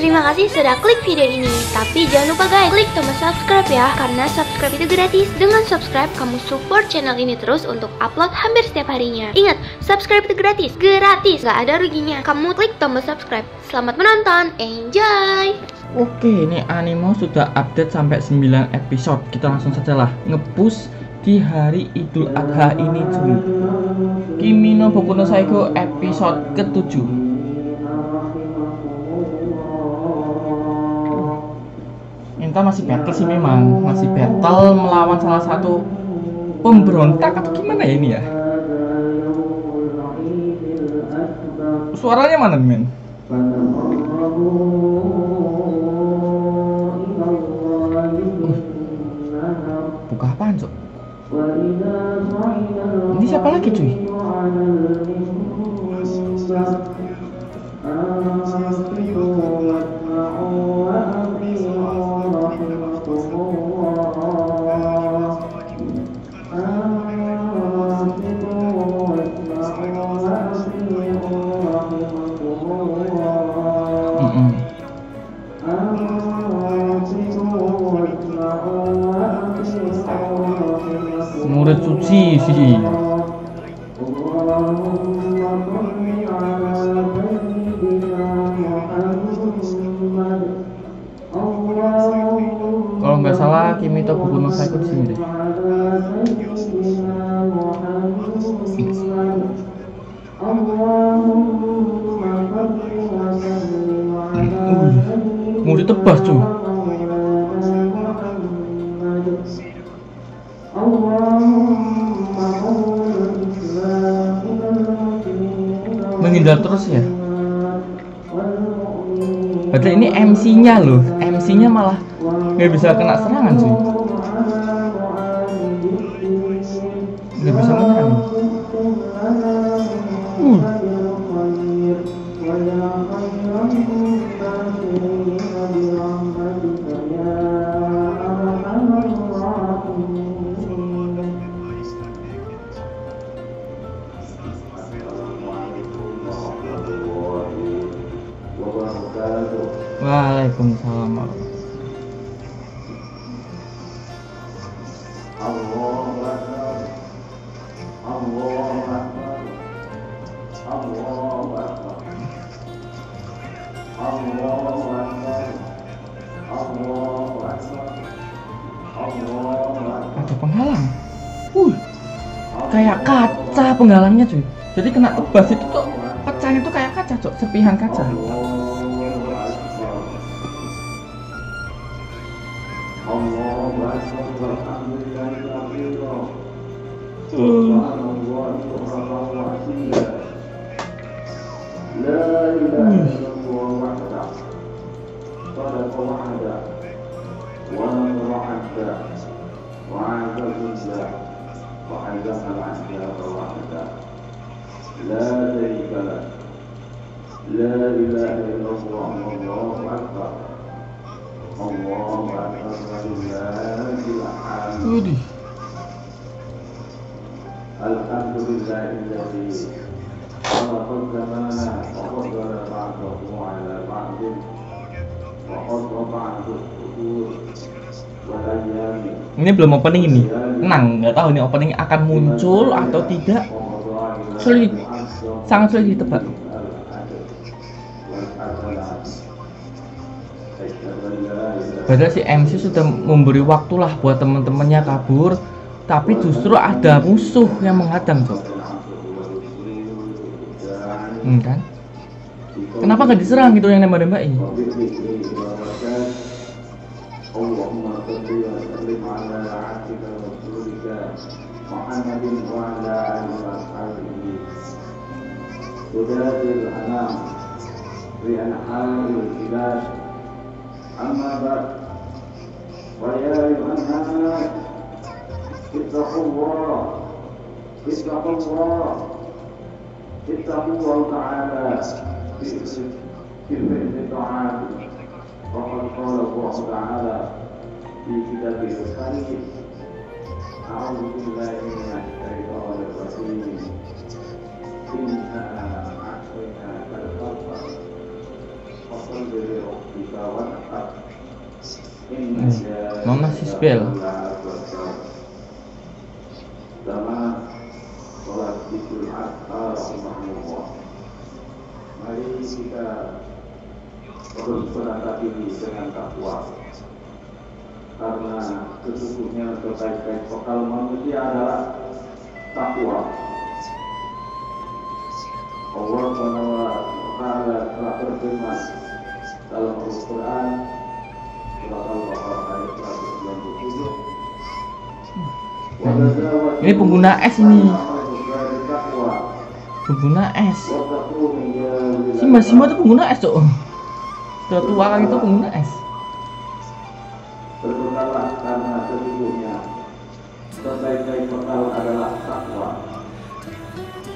Terima kasih sudah klik video ini. Tapi jangan lupa guys, klik tombol subscribe ya, karena subscribe itu gratis. Dengan subscribe, kamu support channel ini terus untuk upload hampir setiap harinya. Ingat, subscribe itu gratis, gak ada ruginya. Kamu klik tombol subscribe. Selamat menonton, enjoy! Oke, ini anime sudah update sampai 9 episode. Kita langsung saja lah nge-push di hari Idul Adha ini cuy. Kimi no Boku no Saigo episode ke-7. Inta masih battle sih, memang masih battle melawan salah satu pemberontak atau gimana ya ini ya. Suaranya mana men? Buka apaan cok? Ini siapa lagi cuy? Murid suci sih. Kalau nggak salah Kimi to Boku no Saigo di sini deh. Mau ditebas cuy. Menghindar terus ya. Padahal ini MC-nya loh, MC-nya malah nggak bisa kena serangan cuy. Nggak bisa menyerang. Waalaikumsalam. Ada penghalang. Kayak kaca penghalangnya cuy. Jadi kena tebas itu tuh pecahnya tuh kayak kaca cok, serpihan kaca. Alhamdulillahilladzi khalaqal zamana wa qaddara ba'dahu 'ala ba'din wa qaddara ba'dahu wa ayyami. Ini belum opening ini. Tenang, nggak tahu ini opening akan muncul atau tidak. Sulit, sangat sulit ditebak. Padahal si MC sudah memberi waktu lah buat teman-temannya kabur, tapi justru ada musuh yang menghadang cok. Kan? Kenapa nggak diserang gitu yang nembak-nembak ini? أما بعد ويا أيها الناس اتقوا الله تعالى في فعل الطاعات وقد قال الله تعالى في كتابه الكريم أعوذ بالله من الشيطان الرجيم إنا أعطيناك الكوثر Nona Sisbel. Mari kita terus menata diri dengan takwa, karena sesungguhnya sebaik-baik bekal manusia adalah takwa. Allah Taala telah berfirman dalam Al-Quran surat Al-Baqarah ayat 197. Ini pengguna es ini. Pengguna es. Simba tuh pengguna es tuh. Sudah tua kan itu pengguna es. Berbekallah karena sesungguhnya sebaik-baik bekal adalah takwa.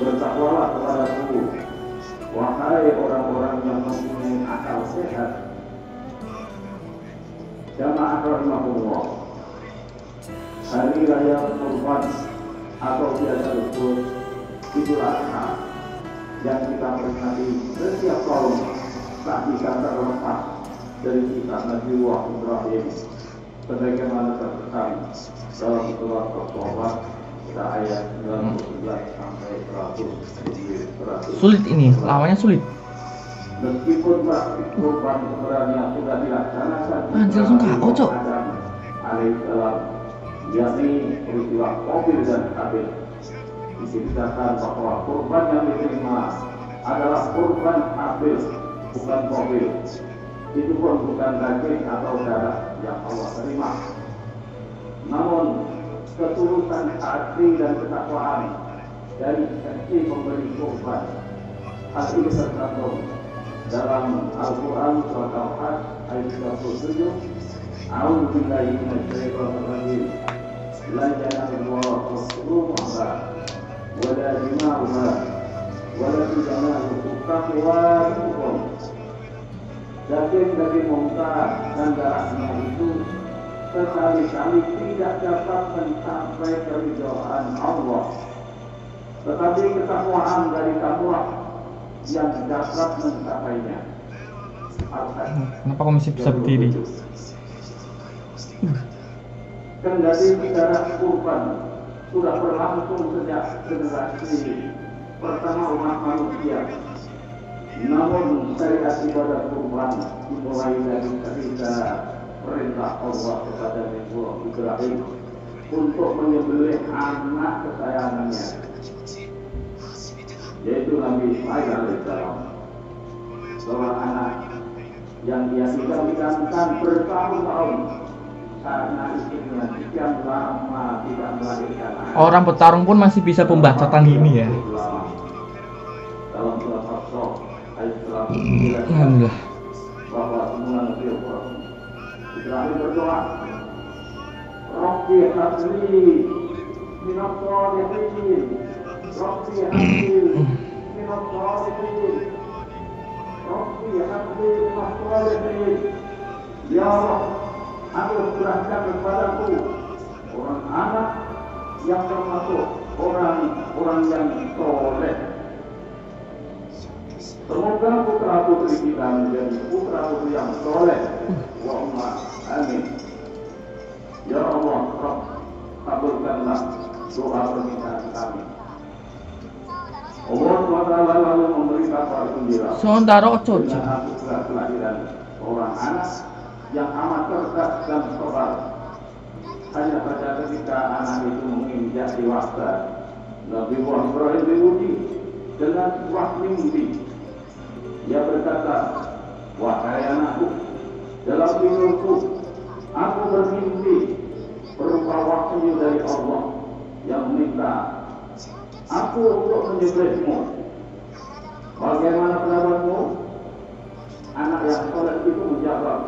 Bertakwalah kepada Tuhan, wahai orang-orang yang mempunyai akal sehat. Jamaah rahimahullah, hari raya Kurban atau biasa disebut Idul Adha yang kita peringati setiap tahun tak bisa terlepas dari kisah Nabi Ibrahim sebagaimana terkesan dalam surat At-Taubah ayat 19 sampai 100. Sulit ini, lawannya sulit. Meskipun praktik kurban sebenarnya sudah dilaksanakan Langsung KO, Cok. alaihissalam, yakni peristiwa Qabil dan Habil, diceritakan bahwa kurban yang diterima adalah kurban Habil, bukan Qabil. Itu pun bukan daging atau darah yang Allah terima, namun ketulusan hati dan ketakwaan dari sisi pemberi kurban. Hal ini tercantum dalam Al-Quran surat Al-Hajj ayat 37. A'udzu billahi minasyaitonir rajim. La yanalullaha ruhuha wa la dima'uha wa la yanaluhu taqwa. Daging unta dan darahnya itu sekali-kali tidak dapat mencapai keridhaan Allah, tetapi ketakwaan dari takwa yang dapat mencapainya. Kenapa komisi bisa berdiri? Kendati darah kurban sudah berlangsung sejak generasi pertama umat manusia, namun syariat ibadah kurban dimulai dari ketika perintah Allah kepada Nabi Ibrahim untuk menyembelih anak kesayangannya, yaitu Nabi Ismail alaihissalam. Seorang anak yang dia tinggalkan bertahun-tahun karena istrinya sekian lama tidak melahirkan anak. Orang bertarung pun masih bisa pembacaan gini ya. Dalam surat Al-Baqarah ayat 109 Alhamdulillah. bahwa semula Nabi Ibrahim berdoa, Rabbi habli minadh dhalimin, Rabbi habli minadh dhalimin, Rabbi habli minadh dhalimin. Ya Allah, aku serahkan kepadaku orang anak yang termasuk orang-orang yang soleh. Semoga putra putri kita menjadi putra putri yang soleh. Allahumma amin. Ya Allah, kabulkanlah doa permintaan kami. Allah SWT lalu memberi kabar gembira Sementara ojo. dengan anugerah kelahiran seorang anak yang amat cerdas dan sabar. Hanya saja ketika anak itu menginjak dewasa, Nabi Ibrahim diuji dengan sebuah mimpi. Dia berkata, wahai anakku, dalam tidurku aku bermimpi berupa wahyu dari Allah yang meminta aku untuk menyembelihmu. Bagaimana pendapatmu? Anak yang soleh itu menjawab,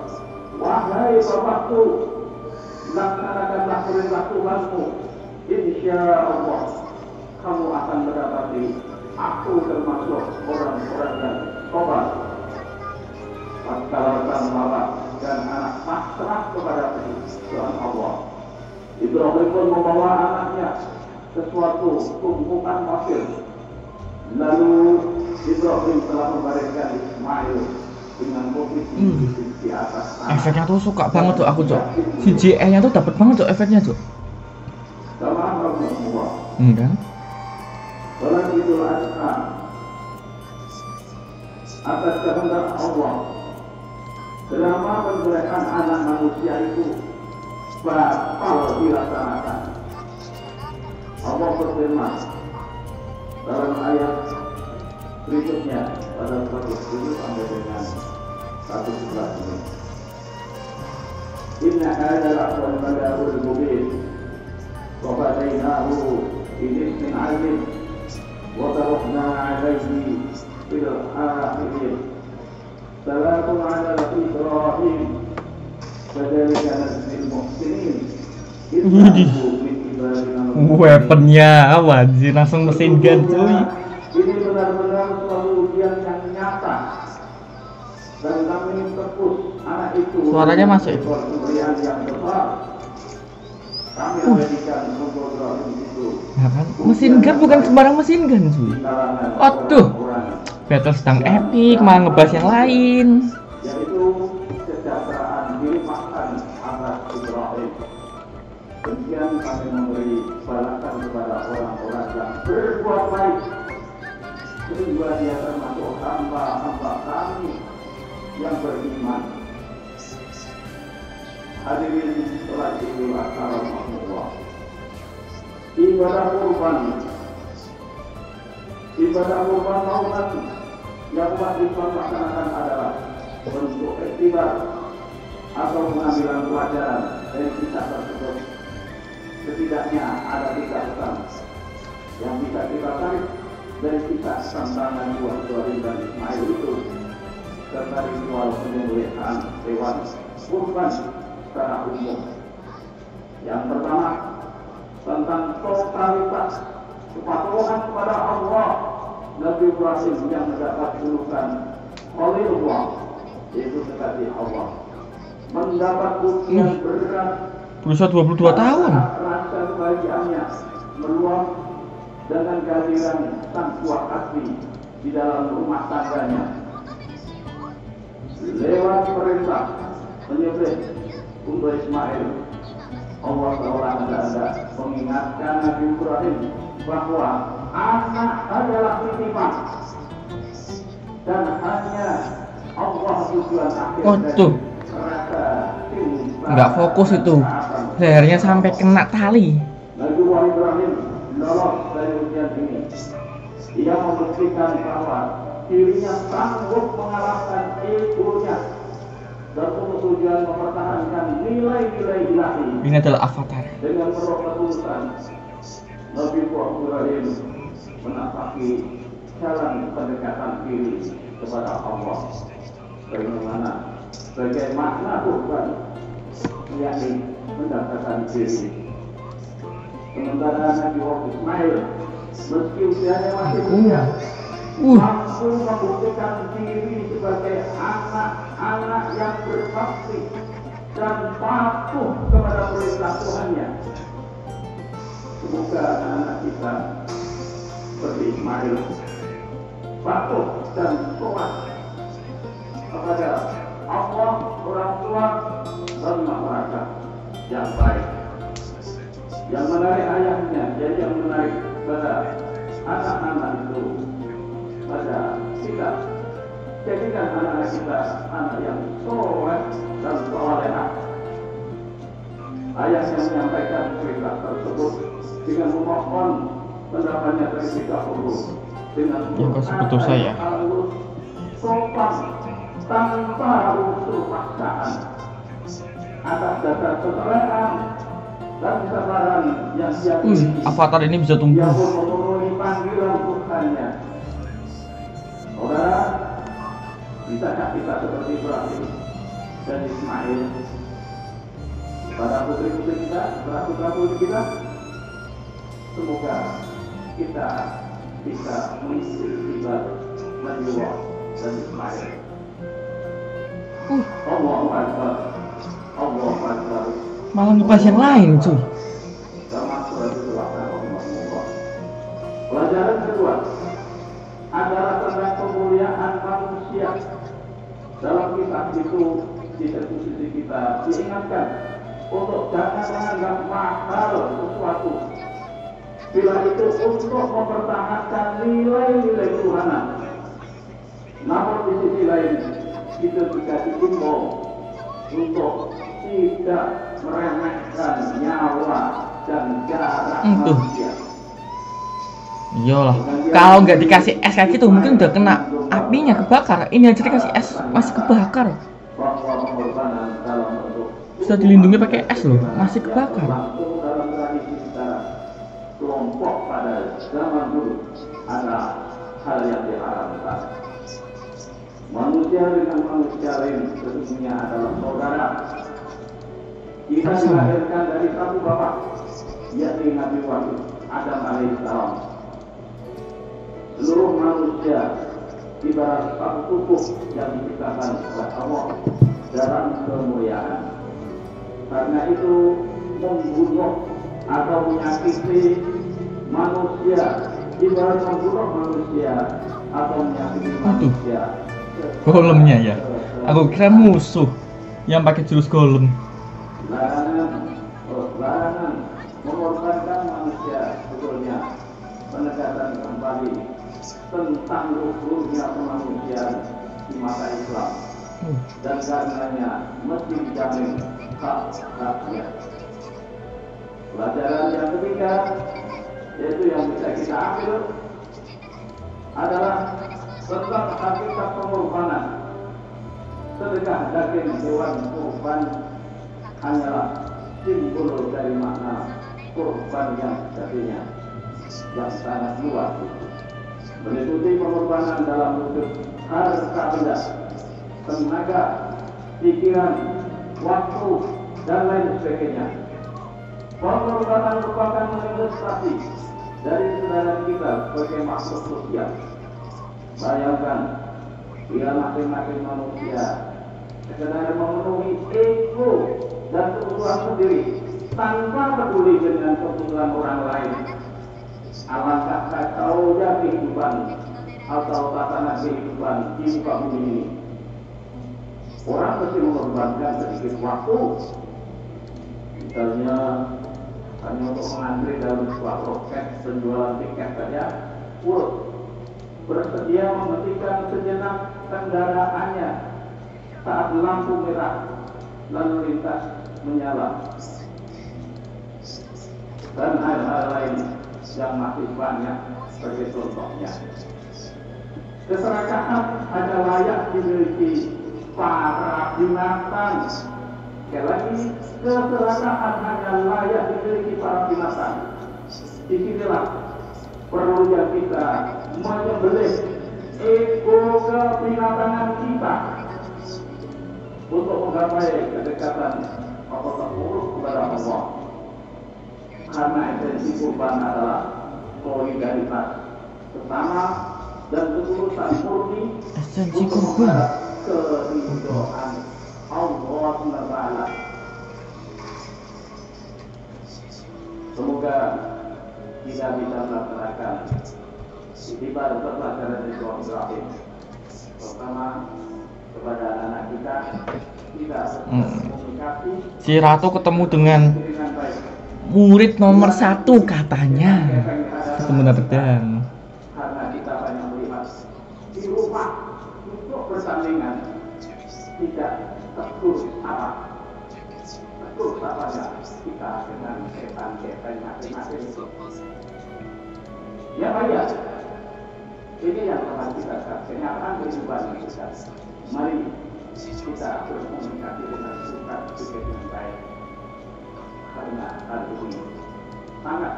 wahai bapakku, laksanakanlah perintah Tuhanmu. Insya Allah kamu akan mendapati aku termasuk orang-orang yang tobat. Tatkala sang bapak dan anak pasrah kepada Tuhan Allah, Ibrahim pun membawa anaknya sesuatu tumpukan pasir. Lalu Ibrahim telah membaringkan Ismail dengan posisi di atas tanah. Efeknya tuh suka banget tuh aku cok. CGI-nya tuh dapat banget cok efeknya cok. Sama semua. Enggak. Salat Idul Adha atas kehendak Allah. Selama pergerakan anak manusia itu batal dilaksanakan. Allah berfirman dalam ayat berikutnya pada 107 sampai dengan 111 ini. Inna hadzal wal balagul mubin wa fadainahu bidzikrin 'azim wa tarakna 'alaihi fil akhirin. Salamun 'ala Ibrahim kadzalika najzil muhsinin. Weaponnya apa sih? Langsung mesin gun cuy. Ini benar-benar suatu ujian yang nyata. Dan kami tepus anak itu. Suaranya masuk itu. Pemberian yang besar. Kami memberikan program itu. Ya kan? Mesin gun bukan sembarang mesin gun cuy. Waduh. Battle sedang epic, malah ngebahas yang lain. Yaitu kesejahteraan dilimpahkan atas Ibrahim. Demikian kami memberi balasan kepada orang-orang yang berbuat baik sehingga dia termasuk hamba-hamba kami yang beriman. Hadirin sholat Idul Adha rahmatullah. Ibadah kurban tahunan yang umat Islam laksanakan adalah bentuk iktibar atau pengambilan pelajaran dari kisah tersebut. Setidaknya ada 3 pesan yang bisa kita tarik dari kisah tentang Nabi Ibrahim dan Ismail itu, serta ritual penyembelihan hewan kurban secara umum. Yang pertama, tentang totalitas kepatuhan kepada Allah. Nabi Ibrahim yang mendapat julukan Khalilullah, yaitu kekasih Allah, mendapat ujian berat. Berusia 22 tahun. Rasa kebahagiaannya meluap dengan kehadiran sang buah hati di dalam rumah tangganya. Lewat perintah menyembelih untuk Ismail, Allah seolah anda mengingatkan Nabi Ibrahim bahwa anak adalah titipan dan hanya Allah tujuan akhir dari rasa cinta. Nggak fokus itu, lehernya sampai kena tali. Nabi Ibrahim lolos dari ujian ini. Ia membuktikan bahwa dirinya sanggup mengalahkan egonya dan untuk tujuan mempertahankan nilai-nilai ilahi. Ini adalah avatar. Dengan meroh ketulusan, Nabi Ibrahim menapaki jalan pendekatan diri kepada Allah. Bagaimana kurban yakni mendapatkan diri. Sementara Nabi Ismail meski usianya masih muda, mampu membuktikan diri sebagai anak-anak yang berbakti dan patuh kepada perintah Tuhannya. Semoga anak kita seperti Ismail patuh dan taat kepada Allah, orang tua, dan masyarakat yang baik. Yang menarik ayahnya, jadi yang menarik pada anak-anak itu, pada kita. Jadikan anak-anak kita anak yang soleh dan solehah. Ayah yang menyampaikan cerita tersebut dengan memohon pendapatnya terlebih dahulu dengan betul saya. sopan tanpa unsur paksaan atas dasar keseraan dan kesabaran yang dia miliki. Avatar ini bisa tumbuh. Dia pun memenuhi panggilan Tuhannya. Saudara, bisakah kita seperti Ibrahim dan Ismail pada putri-putri kita, pada putra-putri kita? Semoga kita bisa mengisi ibadah Nabi dan Ismail. Allahu Akbar. Allahu Akbar. Malah ngebahas yang lain cuy. Pelajaran kedua adalah tentang kemuliaan manusia dalam diingatkan untuk jangan menganggap mahal sesuatu bila itu untuk mempertahankan nilai-nilai Tuhanan. Namun di sisi lain kita juga diimbau untuk tidak meremehkan nyawa dan jarak manusia. Iyalah, kalau nggak dikasih es kayak gitu mungkin udah kena apinya kebakar. Ini aja dikasih es masih kebakar. Sudah dilindungi pakai es loh, masih kebakar. Kelompok pada zaman dulu ada hal yang diharamkan. Manusia dengan manusia lain sesungguhnya adalah saudara. Kita dilahirkan dari satu bapak, yakni Nabi Adam alaihissalam. Seluruh manusia ibarat satu tubuh yang diciptakan oleh Allah dalam kemuliaan. Karena itu membunuh atau menyakiti manusia ibarat membunuh manusia atau menyakiti manusia. Golemnya ya, aku kira musuh yang pakai jurus golem. Larangan mengorbankan manusia sebetulnya penegasan kembali tentang luhurnya kemanusiaan di mata Islam, dan karenanya mesti dijamin hak-haknya. Pelajaran yang ketiga, yaitu yang bisa kita ambil, adalah tentang hakikat pengorbanan. Sedekah daging hewan kurban hanyalah simbol dari makna kurban yang sejatinya yang sangat luas, meliputi pengorbanan dalam wujud harta benda, tenaga, pikiran, waktu, dan lain sebagainya. Pengorbanan merupakan manifestasi dari saudara kita sebagai makhluk sosial. Bayangkan bila masing-masing manusia sekedar memenuhi ego dan kebutuhan sendiri tanpa peduli dengan kebutuhan orang lain, alangkah kacaunya kehidupan atau tatanan kehidupan di muka bumi ini. Orang mesti mengorbankan sedikit waktu, misalnya hanya untuk mengantri dalam sebuah loket penjualan tiket saja, bersedia menghentikan sejenak kendaraannya saat lampu merah lalu lintas menyala, dan hal-hal lain yang masih banyak sebagai contohnya. Keserakahan hanya layak dimiliki para binatang. Sekali lagi, keserakahan hanya layak dimiliki para binatang. Disinilah perlunya kita menyembelih ego kebinatangan kita untuk menggapai kedekatan atau terpuruk kepada Allah. Karena esensi kurban adalah solidaritas bersama dan ketulusan murni Esensi kurban keridhaan Allah SWT. Semoga kita bisa melaksanakan ibadah pelajaran dari Ibrahim, terutama kepada anak kita komunikasi. Si Ratu ketemu dengan murid nomor 1 katanya. Ketemu Nabedan. Karena kita banyak melihat di rumah untuk bersandingan tidak tegur arah. Tegur apanya kita dengan setan-setan masing-masing itu. Ya bayar. Ini yang telah kita kenyataan kehidupan kita. Mari kita berkomunikasi dengan suka juga dengan baik. Karena hal ini sangat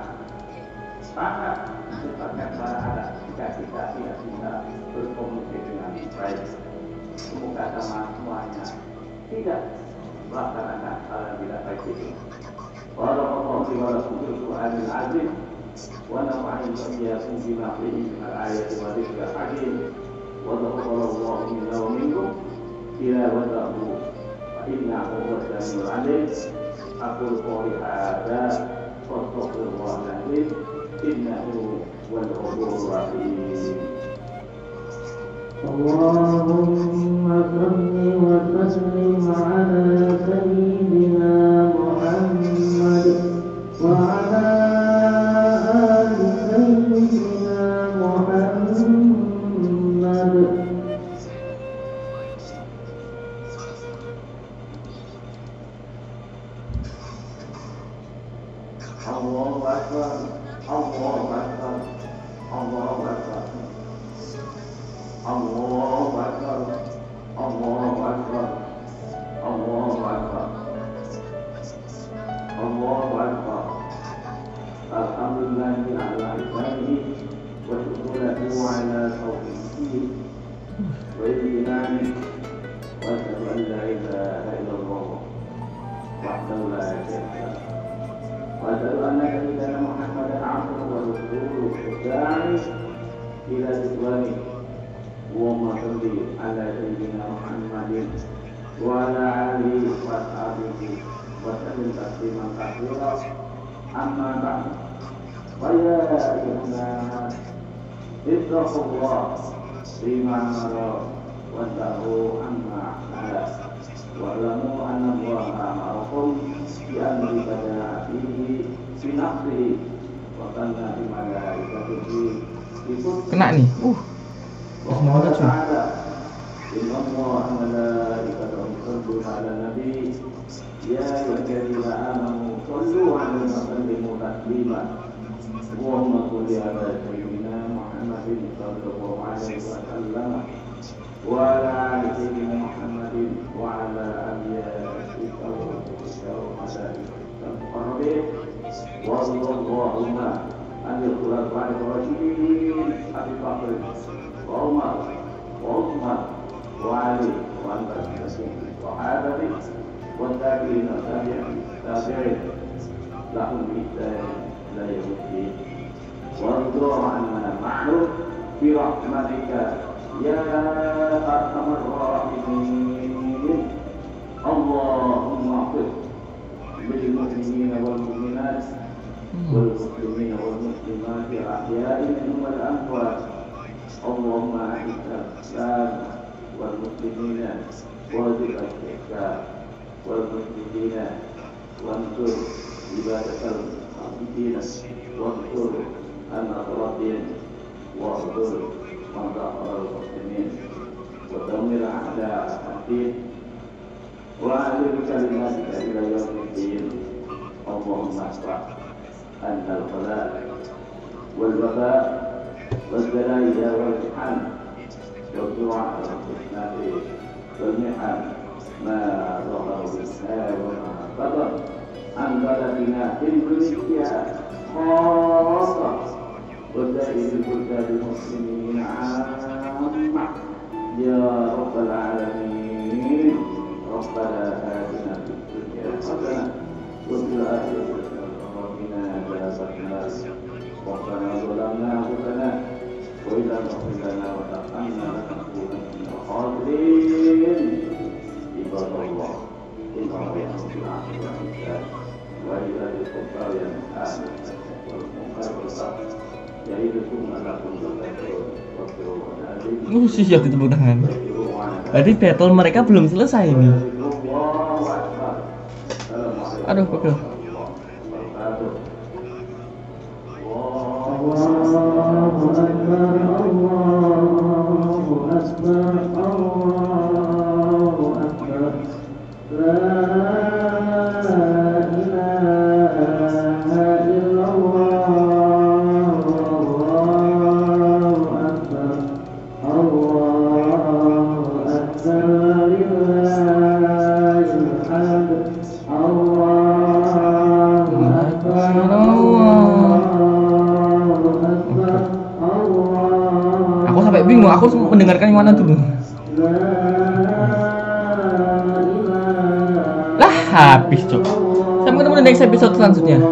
sifatnya ada jika kita tidak bisa berkomunikasi dengan baik. Semoga semuanya tidak melaksanakan hal yang tidak baik itu. Wallahu a'lam bishawab. ونفعني وإياكم بما فيه من الآية والذكر الحكيم وتقبل الله منا ومنكم تلاوته فإنه هو السميع العليم. أقول قولي هذا واستغفر الله العظيم إنه هو الغفور الرحيم. اللهم صل وسلم على سيدنا محمد وعلى آل سيدنا محمد. Allahu Akbar, Allahu Akbar, Allahu Akbar, Allahu Akbar, Allahu Akbar, Allahu Akbar, Allahu Akbar. Alhamdulillahi ala ihsanihi wa syukuruhu ala taufiqihi wa imtinanihi wa asyhadu an la ilaha illallah wahdahu la syarika lahu وأشهد أن سيدنا محمدا عبده ورسوله الداعي إلى رضوانه. اللهم صل على سيدنا محمد وعلى آله وأصحابه وسلم تسليما كثيرا. أما بعد فيا أيها الناس اتقوا الله فيما أمر وانتهوا عما نهى واعلموا أن الله أمركم بأمر بداعته في نفسه وكنا بملائكته Kena nih. وقال تعالى إن الله وملائكته يصلون على النبي يا أيها الذين آمنوا صلوا عليه وسلموا تسليما. اللهم صل على سيدنا محمد صلى الله عليه وسلم وعلى آل سيدنا محمد وعلى آله وصحبه المقربين. وارض اللهم عن الخلفاء الراشدين أبي بكر وعمر وعثمان وعلي وعن صحابته والتابعين والتابعين لهم بإحسان إلى يوم الدين. وارض عنا معهم برحمتك يا أرحم الراحمين. اللهم اغفر للمؤمنين والمؤمنات والمسلمين والمسلمات الأحياء منهم والأموات. اللهم أعز الإسلام والمسلمين واذل الإحسان والمسلمين وانصر عبادك العابدين وانصر النصرانيين واغفر من ظهر المسلمين ودمر أعداء الدين وأعلن كلماتك إلى يوم الدين. اللهم اشفع أن البلاء والوباء والبلايا والمحن والجوع والفتنة والمحن ما ظهر منها وما بطن عن بلدنا في إندونيسيا خاصة وسائر البلدان المسلمين عامة يا رب العالمين. ربنا آتنا في الدنيا حسنة وفي الآخرة حسنة وقنا عذاب النار. ربنا ظلمنا أنفسنا وإن لم تغفر لنا وترحمنا لنكونن من الخاسرين. عباد الله إن الله يأمر بالعدل والإحسان وإيتاء ذي القربى وينهى عن الفحشاء والمنكر والبغي يعظكم لعلكم تذكرون. واذكروا العظيم. Siap ditepuk tangan. Berarti battle mereka belum selesai ini. Aduh, pegel. Allahu Akbar, Allahu Akbar, Allahu Akbar. La ilaha illallah, Allahu Akbar, Allahu Akbar, lillahil hamd, Allahu Akbar, Aku sampai bingung, aku mendengarkan yang mana dulu. Lah, habis, Cok. Sampai ketemu di next episode selanjutnya.